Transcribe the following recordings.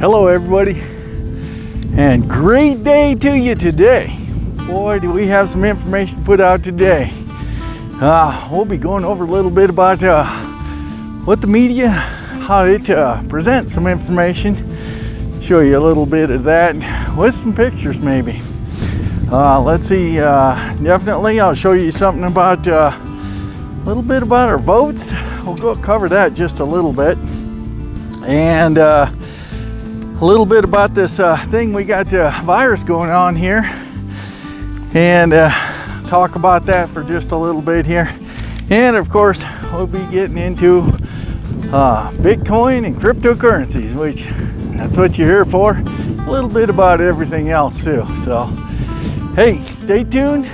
Hello everybody, and great day to you today. Boy, do we have some information put out today. We'll be going over a little bit about what the media, how it presents some information, show you a little bit of that with some pictures maybe. Let's see, definitely I'll show you something about a little bit about our votes. We'll go cover that just a little bit, and a little bit about this thing we got virus going on here, and talk about that for just a little bit here. And of course we'll be getting into Bitcoin and cryptocurrencies, which that's what you're here for. A little bit about everything else too. So hey, stay tuned,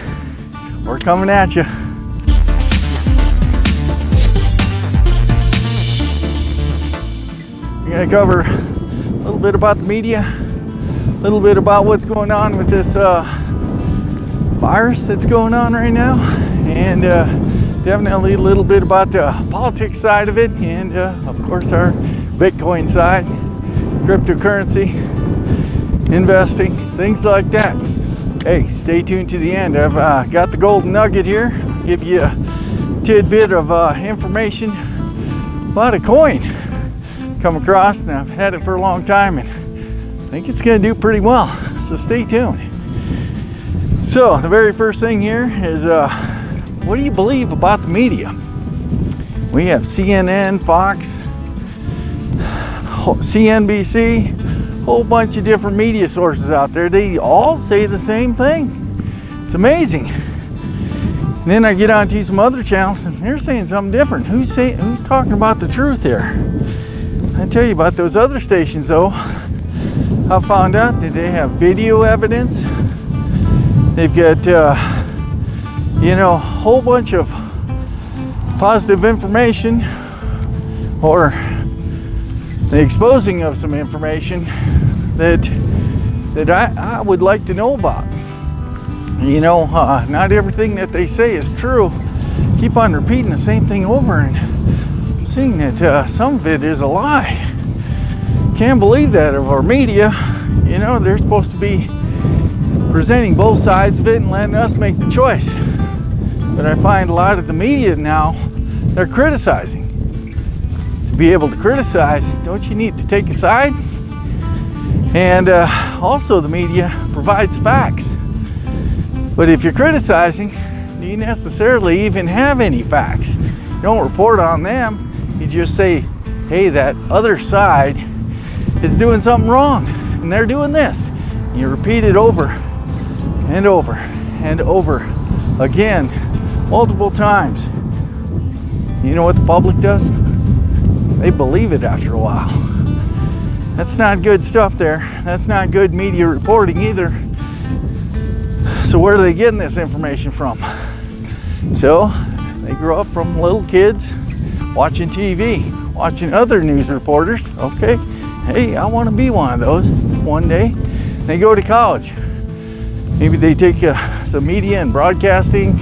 we're coming at you. We're gonna cover a little bit about the media, a little bit about what's going on with this virus that's going on right now, and definitely a little bit about the politics side of it, and of course our Bitcoin side, cryptocurrency, investing, things like that. Hey, stay tuned to the end. I've got the golden nugget here, give you a tidbit of information about a coin come across, and I've had it for a long time and I think it's going to do pretty well, so stay tuned. So the very first thing here is what do you believe about the media? We have CNN, Fox, CNBC, whole bunch of different media sources out there. They all say the same thing. It's amazing. And then I get onto some other channels and they're saying something different. Who's talking about the truth here? I tell you about those other stations though, I found out that they have video evidence. They've got a whole bunch of positive information, or the exposing of some information that I would like to know about. Not everything that they say is true. Keep on repeating the same thing over, and seeing that some of it is a lie. Can't believe that of our media. They're supposed to be presenting both sides of it and letting us make the choice. But I find a lot of the media now, they're criticizing. To be able to criticize, don't you need to take a side? And also the media provides facts. But if you're criticizing, do you necessarily even have any facts? You don't report on them. You just say, hey, that other side is doing something wrong and they're doing this. And you repeat it over and over and over again, multiple times. You know what the public does? They believe it after a while. That's not good stuff there. That's not good media reporting either. So where are they getting this information from? So they grow up from little kids watching TV, watching other news reporters. Okay, hey, I want to be one of those one day. They go to college. Maybe they take some media and broadcasting,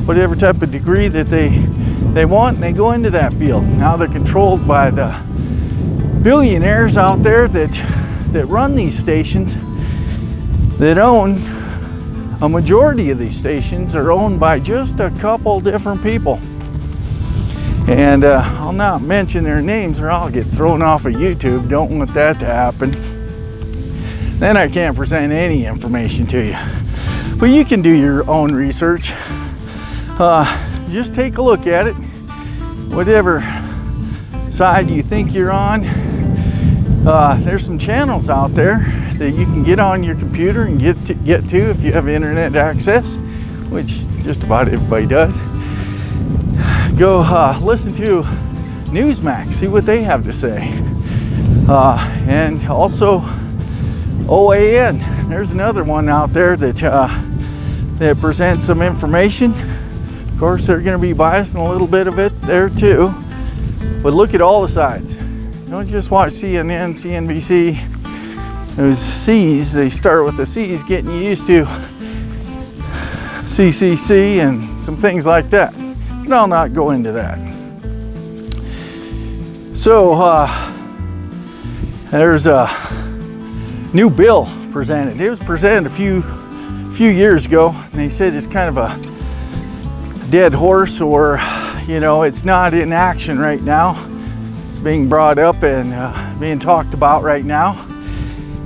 whatever type of degree that they want, and they go into that field. Now they're controlled by the billionaires out there that run these stations, that own a majority of these stations are owned by just a couple different people. And I'll not mention their names or I'll get thrown off of YouTube. Don't want that to happen. Then I can't present any information to you. But you can do your own research. Just take a look at it. Whatever side you think you're on. There's some channels out there that you can get on your computer and get to if you have internet access, which just about everybody does. Go listen to Newsmax, see what they have to say. And also OAN, there's another one out there that presents some information. Of course, they're going to be biased in a little bit of it there too. But look at all the sides. Don't just watch CNN, CNBC. Those C's, they start with the C's, getting you used to CCC and some things like that. But I'll not go into that. So there's new bill presented. It was presented a few years ago, and they said it's kind of a dead horse, or it's not in action right now. It's being brought up and being talked about right now.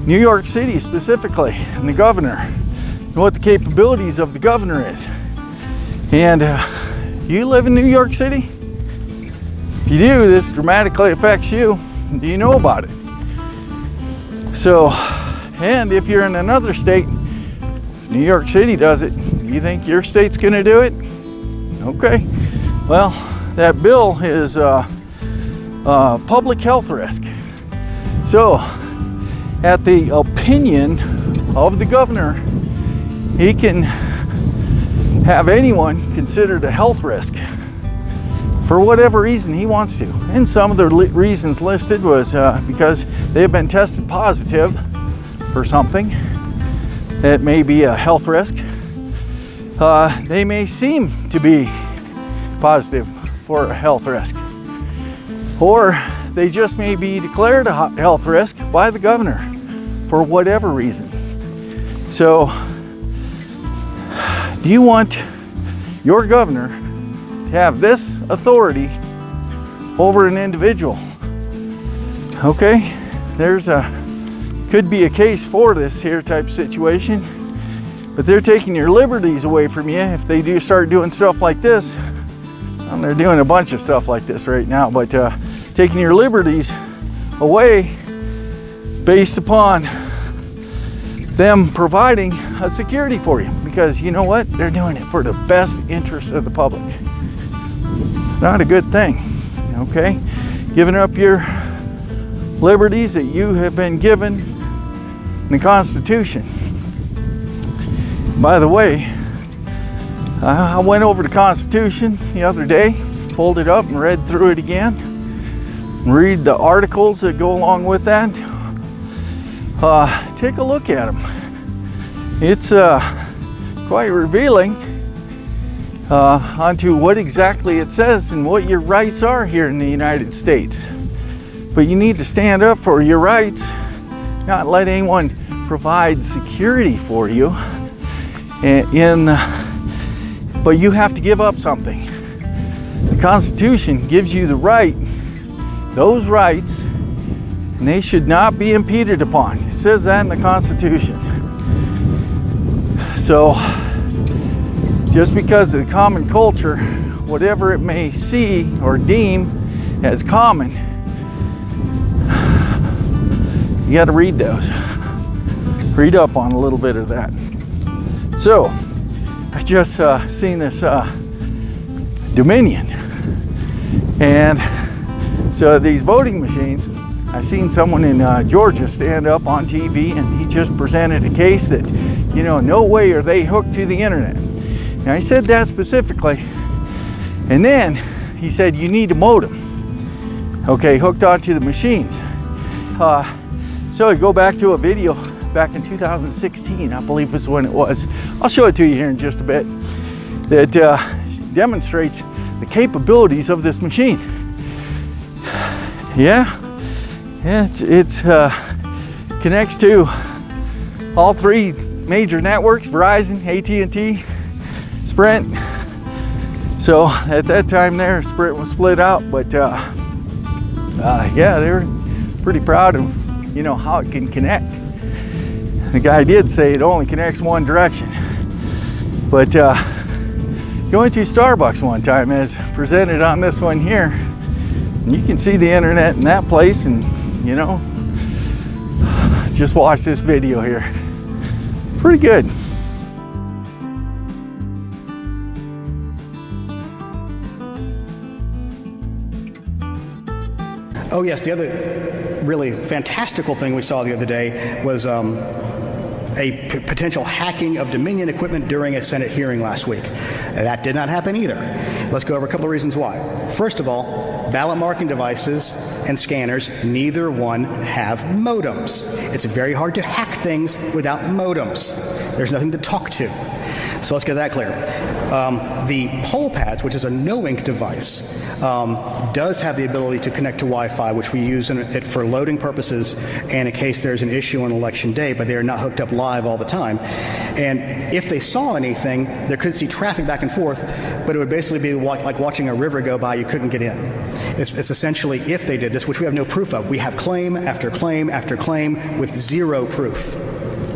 New York City specifically, and the governor, and what the capabilities of the governor is. And you live in New York City? If you do, this dramatically affects you. Do you know about it? So, and if you're in another state, New York City does it, do you think your state's gonna do it? Okay, well, that bill is public health risk. So, at the opinion of the governor, he can have anyone considered a health risk for whatever reason he wants to. And some of the reasons listed was because they have been tested positive for something that may be a health risk. They may seem to be positive for a health risk, or they just may be declared a health risk by the governor for whatever reason. So, do you want your governor to have this authority over an individual? Okay, could be a case for this here type of situation, but they're taking your liberties away from you if they do start doing stuff like this. Well, they're doing a bunch of stuff like this right now, but taking your liberties away based upon them providing a security for you, because you know what? They're doing it for the best interest of the public. It's not a good thing, okay? Giving up your liberties that you have been given in the Constitution. By the way, I went over the Constitution the other day, pulled it up and read through it again, and read the articles that go along with that. Take a look at them. It's quite revealing onto what exactly it says and what your rights are here in the United States. But you need to stand up for your rights, not let anyone provide security for you. But you have to give up something. The Constitution gives you the right, those rights, and they should not be impeded upon. It says that in the Constitution. So, just because of the common culture, whatever it may see or deem as common, you got to read those. Read up on a little bit of that. So, I just seen this Dominion, and so these voting machines, I've seen someone in Georgia stand up on TV, and he just presented a case that, no way are they hooked to the internet. Now, he said that specifically, and then he said you need a modem, okay, hooked onto the machines. So I go back to a video back in 2016, I believe is when it was. I'll show it to you here in just a bit, that demonstrates the capabilities of this machine. Yeah, it connects to all three major networks: Verizon, AT&T, Sprint. So at that time there, Sprint was split out, but yeah, they were pretty proud of how it can connect. The guy did say it only connects one direction, but going to Starbucks one time, as presented on this one here, and you can see the internet in that place, and just watch this video here. Pretty good. Oh yes, the other really fantastical thing we saw the other day was a potential hacking of Dominion equipment during a Senate hearing last week. That did not happen either. Let's go over a couple of reasons why. First of all, ballot marking devices and scanners, neither one have modems. It's very hard to hack things without modems. There's nothing to talk to. So let's get that clear. The poll pads, which is a no-ink device, does have the ability to connect to Wi-Fi, which we use it for loading purposes and in case there's an issue on election day, but they are not hooked up live all the time. And if they saw anything, they could see traffic back and forth, but it would basically be like watching a river go by, you couldn't get in. It's essentially if they did this, which we have no proof of. We have claim after claim after claim with zero proof.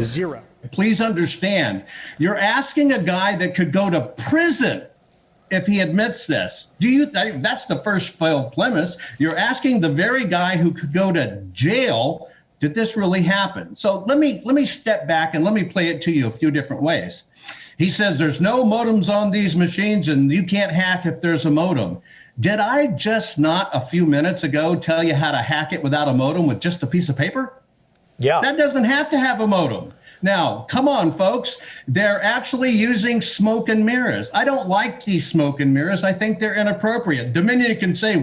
Zero. Please understand, you're asking a guy that could go to prison if he admits this. That's the first failed premise. You're asking the very guy who could go to jail, did this really happen? So let me step back and let me play it to you a few different ways. He says there's no modems on these machines and you can't hack if there's a modem. Did I just not a few minutes ago tell you how to hack it without a modem with just a piece of paper? Yeah. That doesn't have to have a modem. Now, come on, folks. They're actually using smoke and mirrors. I don't like these smoke and mirrors. I think they're inappropriate. Dominion can say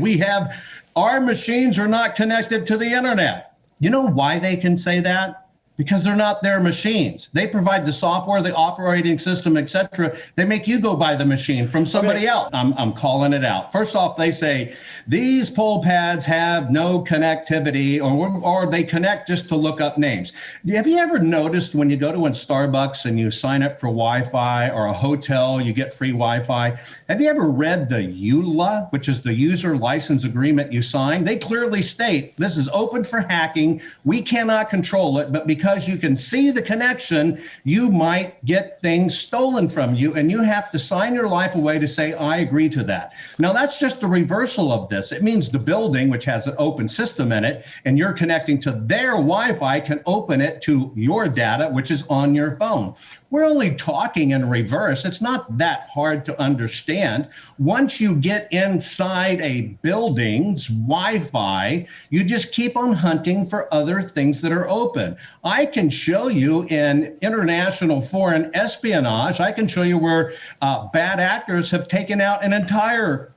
our machines are not connected to the internet. You know why they can say that? Because they're not their machines. They provide the software, the operating system, etc. They make you go buy the machine from somebody else. I'm calling it out. First off, they say these poll pads have no connectivity or they connect just to look up names. Have you ever noticed when you go to a Starbucks and you sign up for Wi-Fi or a hotel, you get free Wi-Fi? Have you ever read the EULA, which is the user license agreement you sign? They clearly state this is open for hacking. We cannot control it, but because you can see the connection, you might get things stolen from you, and you have to sign your life away to say, I agree to that. Now, that's just a reversal of this. It means the building, which has an open system in it, and you're connecting to their Wi-Fi, can open it to your data, which is on your phone. We're only talking in reverse. It's not that hard to understand. Once you get inside a building's Wi-Fi, you just keep on hunting for other things that are open. I can show you in international foreign espionage, I can show you where bad actors have taken out an entire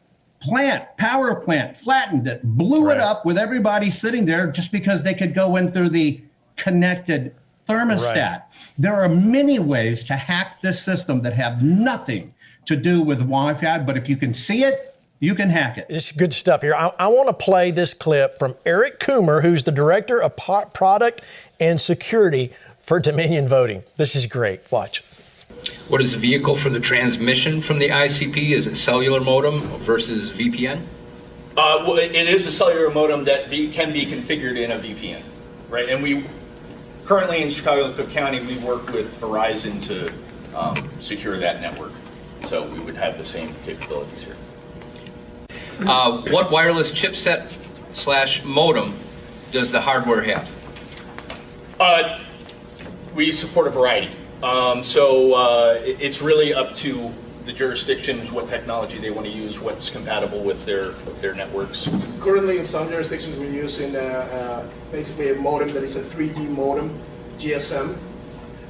power plant, flattened it, blew it up with everybody sitting there just because they could go in through the connected thermostat. Right. There are many ways to hack this system that have nothing to do with Wi-Fi, but if you can see it, you can hack it. It's good stuff here. I want to play this clip from Eric Coomer, who's the Director of Product and Security for Dominion Voting. This is great. Watch. What is the vehicle for the transmission from the ICP? Is it cellular modem versus VPN? Well, it is a cellular modem that can be configured in a VPN, right? And we currently in Chicago, Cook County, we work with Verizon to secure that network. So we would have the same capabilities here. What wireless chipset / modem does the hardware have? We support a variety. So it's really up to the jurisdictions what technology they want to use, what's compatible with their networks. Currently in some jurisdictions we're using basically a modem that is a 3G modem, GSM,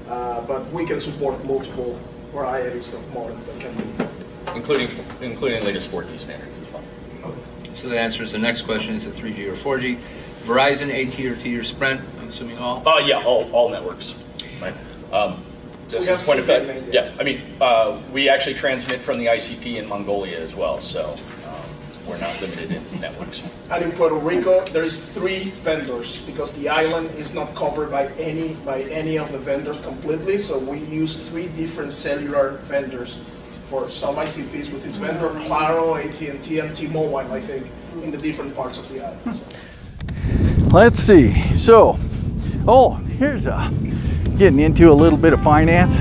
but we can support multiple varieties of modems that can be. Including latest 4G standards as well. So that answers the next question. Is it 3G or 4G? Verizon, AT&T, or Sprint? I'm assuming all? Yeah, all networks. Right. Just as a point of fact, yeah. I mean, we actually transmit from the ICP in Mongolia as well, so we're not limited in networks. And in Puerto Rico, there's 3 vendors because the island is not covered by any of the vendors completely. So we use 3 different cellular vendors for some ICPs with this vendor, Claro, AT&T, and T-Mobile, I think, in the different parts of the island. So. Let's see. So, here's getting into a little bit of finance.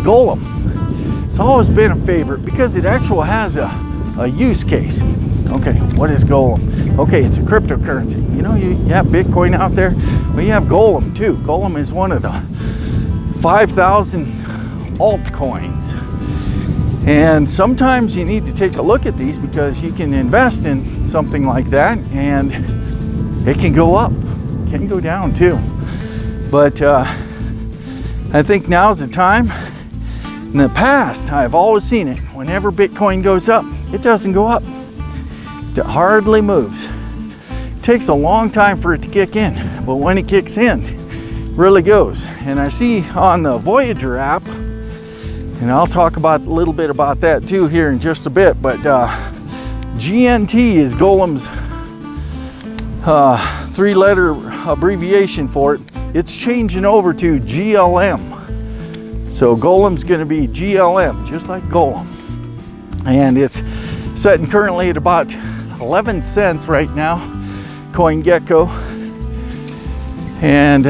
Golem. It's always been a favorite because it actually has a use case. Okay, what is Golem? Okay, it's a cryptocurrency. You know, you have Bitcoin out there, but you have Golem too. Golem is one of the 5,000 altcoins. And sometimes you need to take a look at these because you can invest in something like that and it can go up, can go down too. But I think now's the time. In the past, I've always seen it. Whenever Bitcoin goes up, it doesn't go up. It hardly moves. It takes a long time for it to kick in, but when it kicks in, it really goes. And I see on the Voyager app And I'll talk about a little bit about that too here in just a bit. But GNT is Golem's 3-letter abbreviation for it. It's changing over to GLM. So Golem's going to be GLM, just like Golem. And it's sitting currently at about 11 cents right now, CoinGecko. And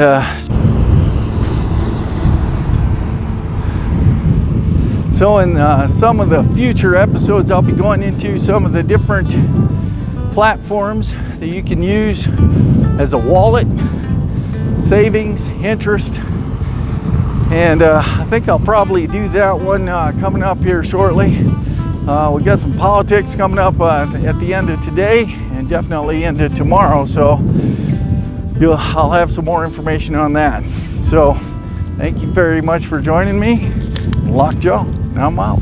so in some of the future episodes, I'll be going into some of the different platforms that you can use as a wallet, savings, interest. And I think I'll probably do that one coming up here shortly. We got some politics coming up at the end of today and definitely into tomorrow. So I'll have some more information on that. So thank you very much for joining me. Lockjaw, and I'm out.